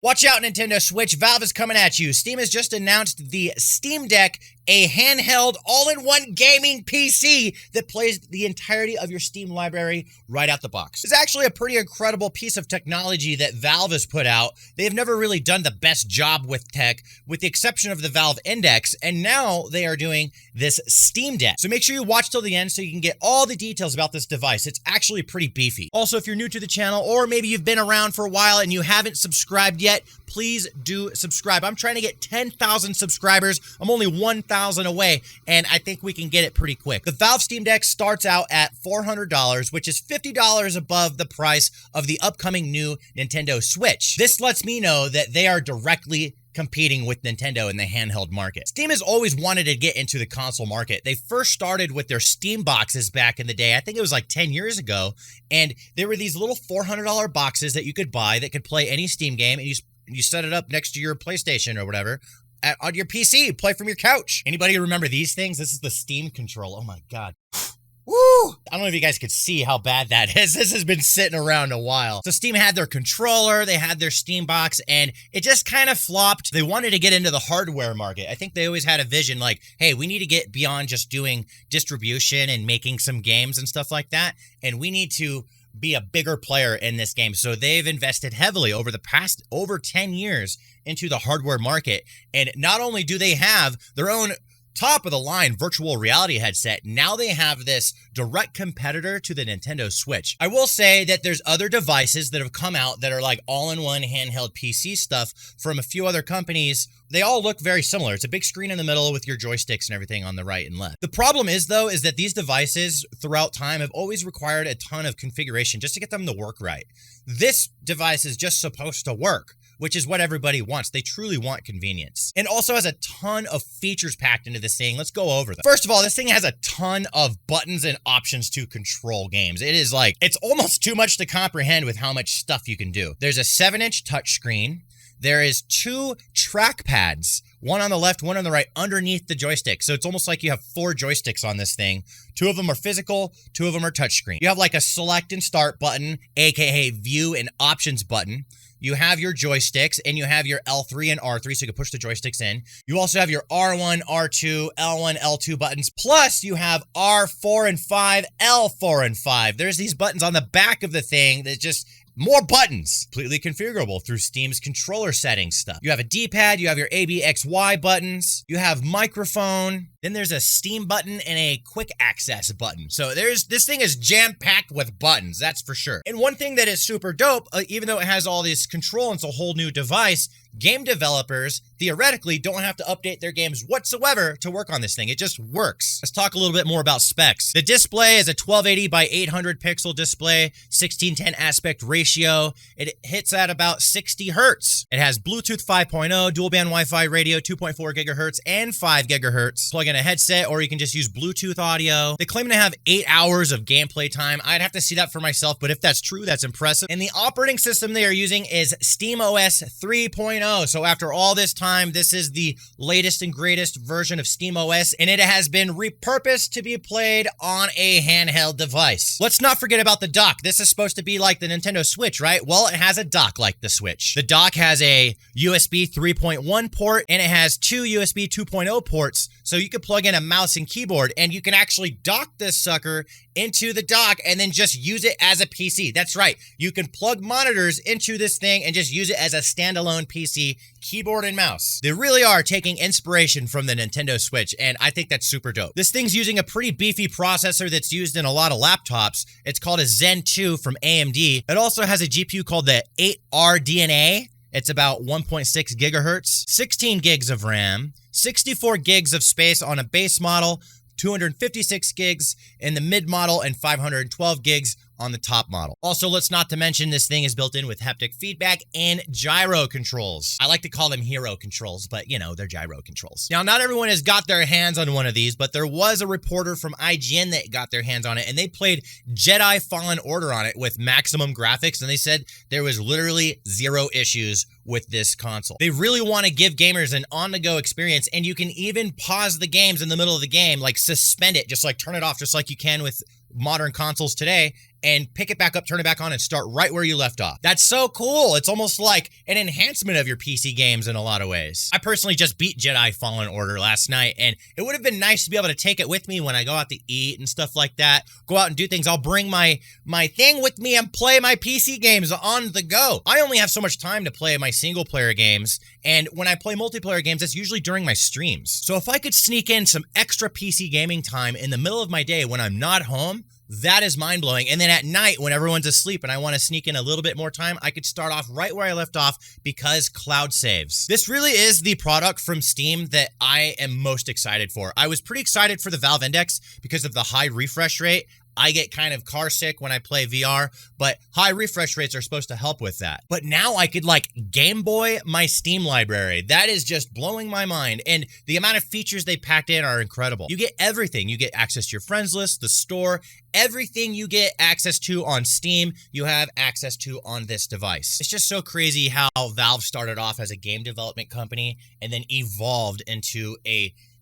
Watch out, Nintendo Switch. Valve is coming at you. Steam has just announced the Steam Deck, a handheld, all-in-one gaming PC that plays the entirety of your Steam library right out the box. It's actually a pretty incredible piece of technology that Valve has put out. They've never really done the best job with tech, with the exception of the Valve Index, and now they are doing this Steam Deck. So make sure you watch till the end so you can get all the details about this device. It's actually pretty beefy. Also, if you're new to the channel, or maybe you've been around for a while and you haven't subscribed yet, please do subscribe. I'm trying to get 10,000 subscribers. I'm only 1,000 away, and I think we can get it pretty quick. The Valve Steam Deck starts out at $400, which is $50 above the price of the upcoming new Nintendo Switch. This lets me know that they are directly competing with Nintendo in the handheld market. Steam has always wanted to get into the console market. They first started with their Steam boxes back in the day. I think it was like 10 years ago, and there were these little $400 boxes that you could buy that could play any Steam game, and you set it up next to your PlayStation or whatever on your PC, play from your couch. Anybody remember these things? This is the Steam control. Oh my God. Woo! I don't know if you guys could see how bad that is. This has been sitting around a while. So Steam had their controller, they had their Steam box, and it just kind of flopped. They wanted to get into the hardware market. I think they always had a vision like, hey, we need to get beyond just doing distribution and making some games and stuff like that, and we need to be a bigger player in this game. So they've invested heavily over the past over 10 years into the hardware market. And not only do they have their own top of the line virtual reality headset, now they have this direct competitor to the Nintendo Switch. I will say that there's other devices that have come out that are like all-in-one handheld PC stuff from a few other companies. They all look very similar. It's a big screen in the middle with your joysticks and everything on the right and left. The problem is, though, is that these devices throughout time have always required a ton of configuration just to get them to work right. This device is just supposed to work, which is what everybody wants. They truly want convenience. And also has a ton of features packed into this thing. Let's go over them. First of all, this thing has a ton of buttons and options to control games. It is like, it's almost too much to comprehend with how much stuff you can do. There's a 7-inch touchscreen. There is 2 trackpads, one on the left, one on the right, underneath the joystick. So it's almost like you have 4 joysticks on this thing. 2 of them are physical, 2 of them are touchscreen. You have like a select and start button, aka view and options button. You have your joysticks, and you have your L3 and R3, so you can push the joysticks in. You also have your R1, R2, L1, L2 buttons, plus you have R4 and 5, L4 and 5. There's these buttons on the back of the thing that just more buttons, completely configurable through Steam's controller settings stuff. You have a D-pad, you have your A, B, X, Y buttons, you have microphone, then there's a Steam button and a quick access button. So this thing is jam-packed with buttons, that's for sure. And one thing that is super dope, even though it has all this control and it's a whole new device, game developers theoretically don't have to update their games whatsoever to work on this thing. It just works. Let's talk a little bit more about specs. The display is a 1280 by 800 pixel display, 16:10 aspect ratio. It hits at about 60 hertz. It has Bluetooth 5.0, dual band Wi-Fi radio, 2.4 gigahertz and 5 gigahertz. Plug in a headset, or you can just use Bluetooth audio. They claim to have 8 hours of gameplay time. I'd have to see that for myself, but if that's true, that's impressive. And the operating system they are using is SteamOS 3.0. So after all this time, this is the latest and greatest version of SteamOS, and it has been repurposed to be played on a handheld device. Let's not forget about the dock. This is supposed to be like the Nintendo Switch, right? Well, it has a dock like the Switch. The dock has a USB 3.1 port, and it has 2 USB 2.0 ports, so you can plug in a mouse and keyboard, and you can actually dock this sucker into the dock and then just use it as a PC. That's right. You can plug monitors into this thing and just use it as a standalone PC, keyboard and mouse. They really are taking inspiration from the Nintendo Switch, and I think that's super dope. This thing's using a pretty beefy processor that's used in a lot of laptops. It's called a Zen 2 from AMD. It also has a GPU called the 8RDNA. It's about 1.6 gigahertz, 16 gigs of RAM, 64 gigs of space on a base model, 256 gigs in the mid model, and 512 gigs on the top model. Also, let's not to mention this thing is built in with haptic feedback and gyro controls. I like to call them hero controls, but you know, they're gyro controls. Now, not everyone has got their hands on one of these, but there was a reporter from IGN that got their hands on it, and they played Jedi Fallen Order on it with maximum graphics, and they said there was literally 0 issues with this console. They really want to give gamers an on-the-go experience, and you can even pause the games in the middle of the game, like suspend it, just like turn it off, just like you can with modern consoles today, and pick it back up, turn it back on, and start right where you left off. That's so cool. It's almost like an enhancement of your PC games in a lot of ways. I personally just beat Jedi Fallen Order last night, and it would have been nice to be able to take it with me when I go out to eat and stuff like that, go out and do things. I'll bring my thing with me and play my PC games on the go. I only have so much time to play my single player games, and when I play multiplayer games, it's usually during my streams. So if I could sneak in some extra PC gaming time in the middle of my day when I'm not home, that is mind-blowing. And then at night, when everyone's asleep and I want to sneak in a little bit more time, I could start off right where I left off because cloud saves. This really is the product from Steam that I am most excited for. I was pretty excited for the Valve Index because of the high refresh rate. I get kind of car sick when I play VR, but high refresh rates are supposed to help with that. But now I could like Game Boy my Steam library. That is just blowing my mind. And the amount of features they packed in are incredible. You get everything. You get access to your friends list, the store, everything you get access to on Steam, you have access to on this device. It's just so crazy how Valve started off as a game development company and then evolved into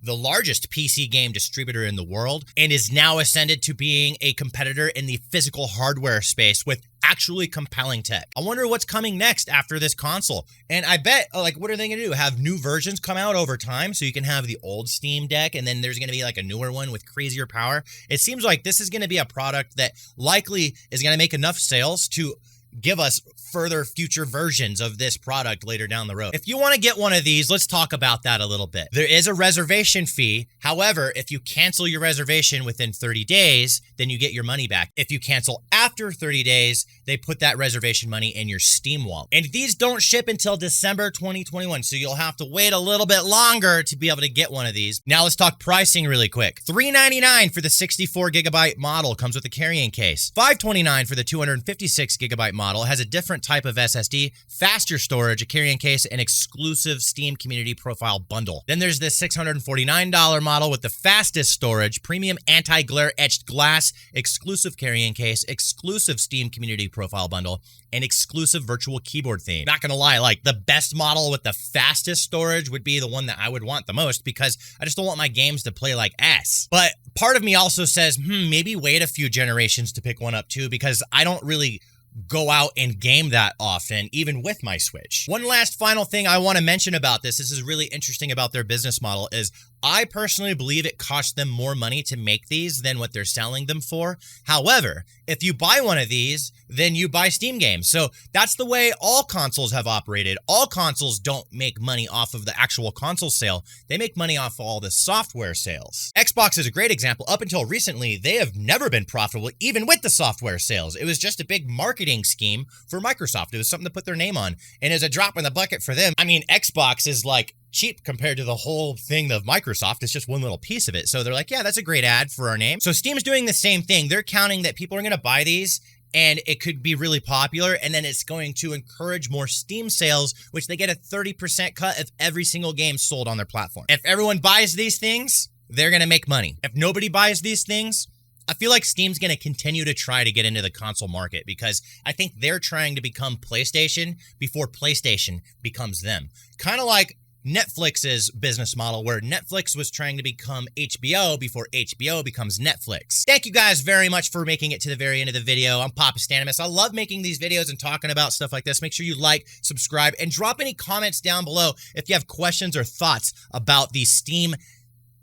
the largest PC game distributor in the world, and is now ascended to being a competitor in the physical hardware space with actually compelling tech. I wonder what's coming next after this console. And I bet, like, what are they gonna do? Have new versions come out over time so you can have the old Steam Deck and then there's gonna be like a newer one with crazier power? It seems like this is gonna be a product that likely is gonna make enough sales to give us further future versions of this product later down the road. If you want to get one of these, let's talk about that a little bit. There is a reservation fee. However, if you cancel your reservation within 30 days, then you get your money back. If you cancel after 30 days, they put that reservation money in your Steam wallet. And these don't ship until December 2021, so you'll have to wait a little bit longer to be able to get one of these. Now let's talk pricing really quick. $399 for the 64 gigabyte model, comes with a carrying case. $529 for the 256 gigabyte model, has a different type of SSD, faster storage, a carrying case, and exclusive Steam Community Profile bundle. Then there's this $649 model with the fastest storage, premium anti-glare etched glass, exclusive carrying case, exclusive Steam Community Profile bundle, and exclusive virtual keyboard theme. Not gonna lie, like the best model with the fastest storage would be the one that I would want the most because I just don't want my games to play like ass. But part of me also says, maybe wait a few generations to pick one up too, because I don't really go out and game that often, even with my Switch. One last final thing I want to mention about this is really interesting about their business model, is I personally believe it costs them more money to make these than what they're selling them for. However, if you buy one of these, then you buy Steam games. So that's the way all consoles have operated. All consoles don't make money off of the actual console sale. They make money off of all the software sales. Xbox is a great example. Up until recently, they have never been profitable, even with the software sales. It was just a big marketing scheme for Microsoft. It was something to put their name on. And as a drop in the bucket for them, I mean, Xbox is like cheap compared to the whole thing of Microsoft. It's just one little piece of it. So they're like, yeah, that's a great ad for our name. So Steam's doing the same thing. They're counting that people are going to buy these and it could be really popular, and then it's going to encourage more Steam sales, which they get a 30% cut of every single game sold on their platform. If everyone buys these things, they're going to make money. If nobody buys these things, I feel like Steam's going to continue to try to get into the console market because I think they're trying to become PlayStation before PlayStation becomes them. Kind of like Netflix's business model, where Netflix was trying to become HBO before HBO becomes Netflix. Thank you guys very much for making it to the very end of the video. I'm Papa Stanimus. I love making these videos and talking about stuff like this. Make sure you like, subscribe, and drop any comments down below if you have questions or thoughts about the Steam.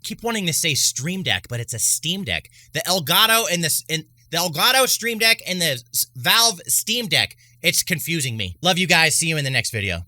Keep wanting to say Stream Deck, but it's a Steam Deck. The Elgato and the Elgato Stream Deck and the Valve Steam Deck. It's confusing me. Love you guys. See you in the next video.